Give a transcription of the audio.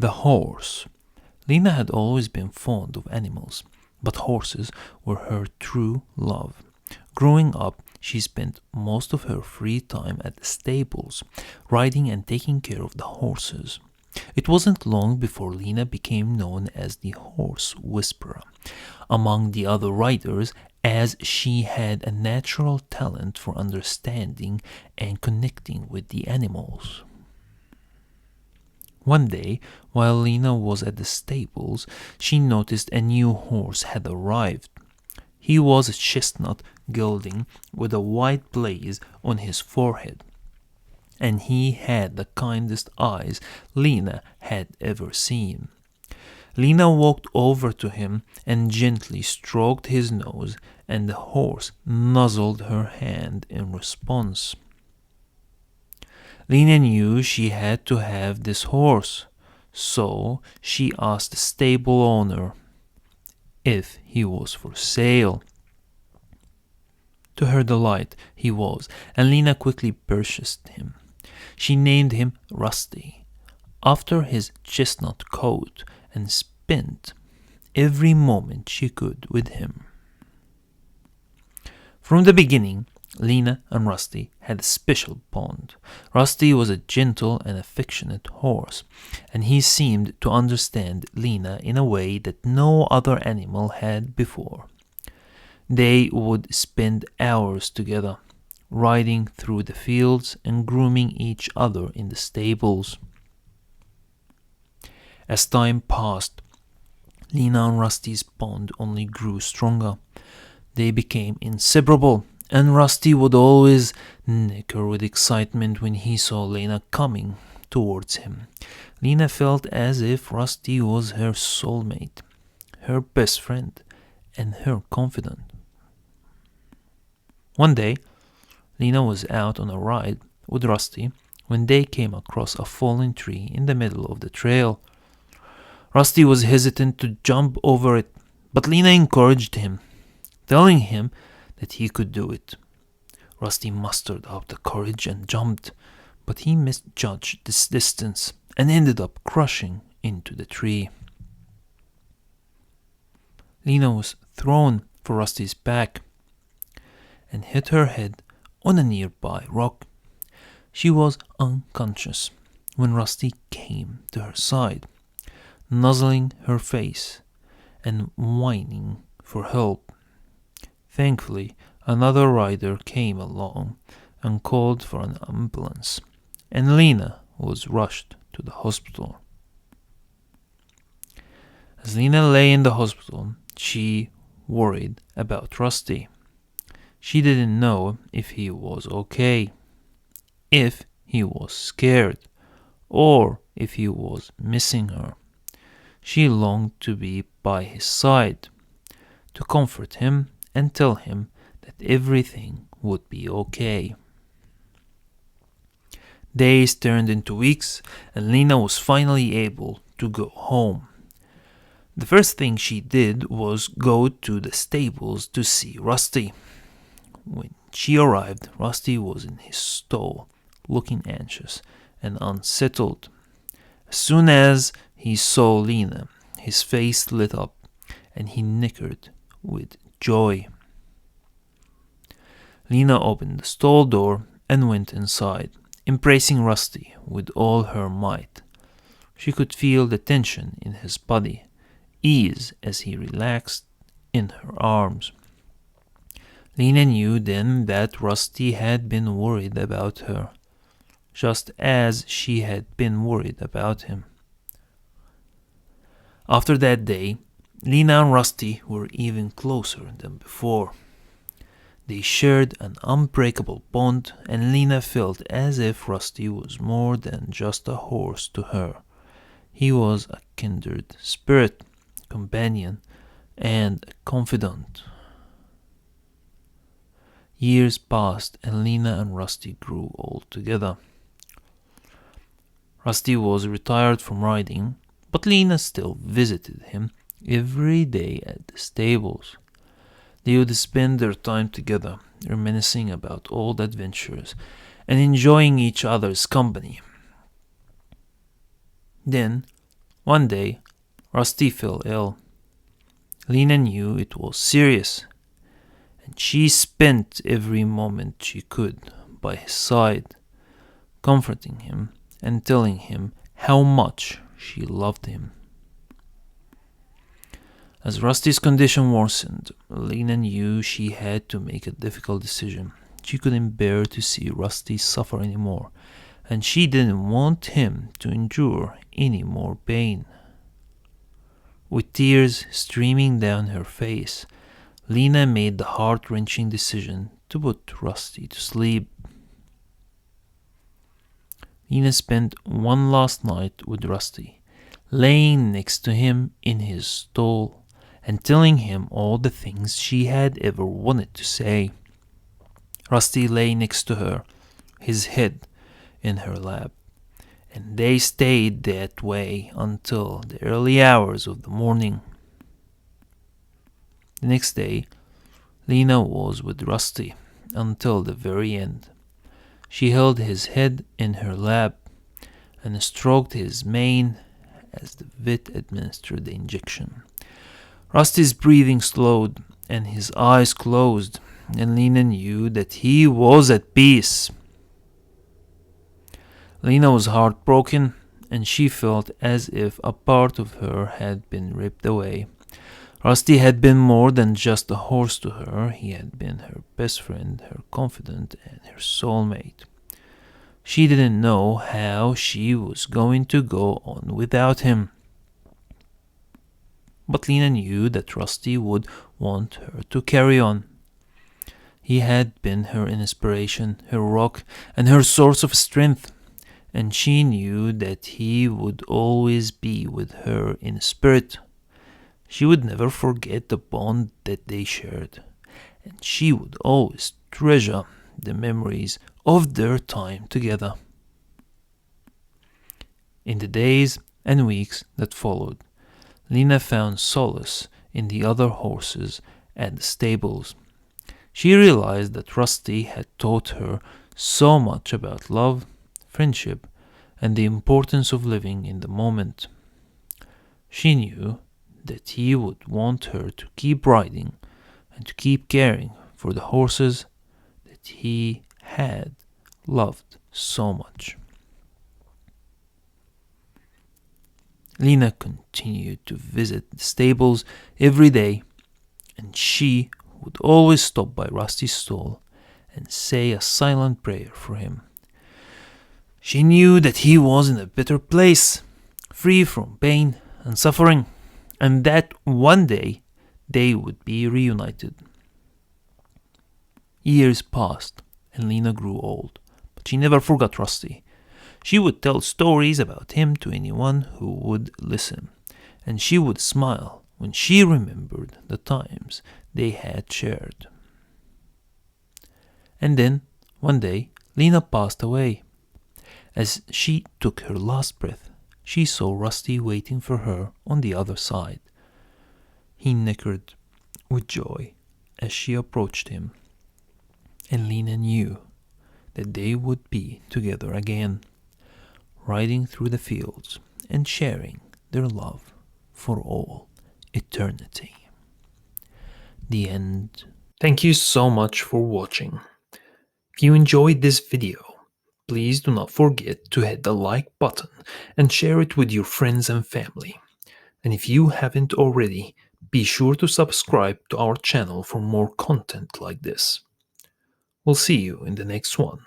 The horse. Lena had always been fond of animals, but horses were her true love. Growing up, she spent most of her free time at the stables, riding and taking care of the horses. It wasn't long before Lena became known as the horse whisperer among the other riders, as she had a natural talent for understanding and connecting with the animals. One day, while Lena was at the stables, she noticed a new horse had arrived. He was a chestnut gelding with a white blaze on his forehead, and he had the kindest eyes Lena had ever seen. Lena walked over to him and gently stroked his nose, and the horse nuzzled her hand in response. Lena knew she had to have this horse, so she asked the stable owner if he was for sale. To her delight, he was, and Lena quickly purchased him. She named him Rusty, after his chestnut coat, and spent every moment she could with him. From the beginning, Lena and Rusty had a special bond. Rusty was a gentle and affectionate horse, and he seemed to understand Lena in a way that no other animal had before. They would spend hours together, riding through the fields and grooming each other in the stables. As time passed, Lena and Rusty's bond only grew stronger. They became inseparable, and Rusty would always nicker with excitement when he saw Lena coming towards him. Lena felt as if Rusty was her soulmate, her best friend, and her confidant. One day, Lena was out on a ride with Rusty when they came across a fallen tree in the middle of the trail. Rusty was hesitant to jump over it, but Lena encouraged him, telling him that he could do it. Rusty mustered up the courage and jumped, but he misjudged this distance and ended up crushing into the tree. Lena was thrown for Rusty's back and hit her head on a nearby rock. She was unconscious when Rusty came to her side, nuzzling her face and whining for help. Thankfully, another rider came along and called for an ambulance, and Lena was rushed to the hospital. As Lena lay in the hospital, she worried about Rusty. She didn't know if he was okay, if he was scared, or if he was missing her. She longed to be by his side, to comfort him and tell him that everything would be okay. Days turned into weeks, and Lena was finally able to go home. The first thing she did was go to the stables to see Rusty. When she arrived, Rusty was in his stall, looking anxious and unsettled. As soon as he saw Lena, his face lit up, and he nickered with joy. Lena opened the stall door and went inside, embracing Rusty with all her might. She could feel the tension in his body, ease as he relaxed in her arms. Lena knew then that Rusty had been worried about her, just as she had been worried about him. After that day, Lena and Rusty were even closer than before. They shared an unbreakable bond, and Lena felt as if Rusty was more than just a horse to her. He was a kindred spirit, companion, and a confidant. Years passed, and Lena and Rusty grew old together. Rusty was retired from riding, but Lena still visited him every day at the stables. They would spend their time together, reminiscing about old adventures and enjoying each other's company. Then, One day, Rusty fell ill. Lena knew it was serious, and she spent every moment she could by his side, comforting him and telling him how much she loved him. As Rusty's condition worsened, Lena knew she had to make a difficult decision. She couldn't bear to see Rusty suffer anymore, and she didn't want him to endure any more pain. With tears streaming down her face, Lena made the heart-wrenching decision to put Rusty to sleep. Lena spent one last night with Rusty, laying next to him in his stall and telling him all the things she had ever wanted to say. Rusty lay next to her, his head in her lap, and they stayed that way until the early hours of the morning. The next day, Lena was with Rusty until the very end. She held his head in her lap and stroked his mane as the vet administered the injection. Rusty's breathing slowed and his eyes closed, and Lena knew that he was at peace. Lena was heartbroken, and she felt as if a part of her had been ripped away. Rusty had been more than just a horse to her. He had been her best friend, her confidant, and her soulmate. She didn't know how she was going to go on without him. But Lena knew that Rusty would want her to carry on. He had been her inspiration, her rock, and her source of strength, and she knew that he would always be with her in spirit. She would never forget the bond that they shared, and she would always treasure the memories of their time together. In the days and weeks that followed, Lena found solace in the other horses at the stables. She realized that Rusty had taught her so much about love, friendship, and the importance of living in the moment. She knew that he would want her to keep riding and to keep caring for the horses that he had loved so much. Lena continued to visit the stables every day, and she would always stop by Rusty's stall and say a silent prayer for him. She knew that he was in a better place, free from pain and suffering, and that one day they would be reunited. Years passed, and Lena grew old, but she never forgot Rusty. She would tell stories about him to anyone who would listen, and she would smile when she remembered the times they had shared. And then, one day, Lena passed away. As she took her last breath, she saw Rusty waiting for her on the other side. He nickered with joy as she approached him, and Lena knew that they would be together again, riding through the fields and sharing their love for all eternity. The end. Thank you so much for watching. If you enjoyed this video, please do not forget to hit the like button and share it with your friends and family. And if you haven't already, be sure to subscribe to our channel for more content like this. We'll see you in the next one.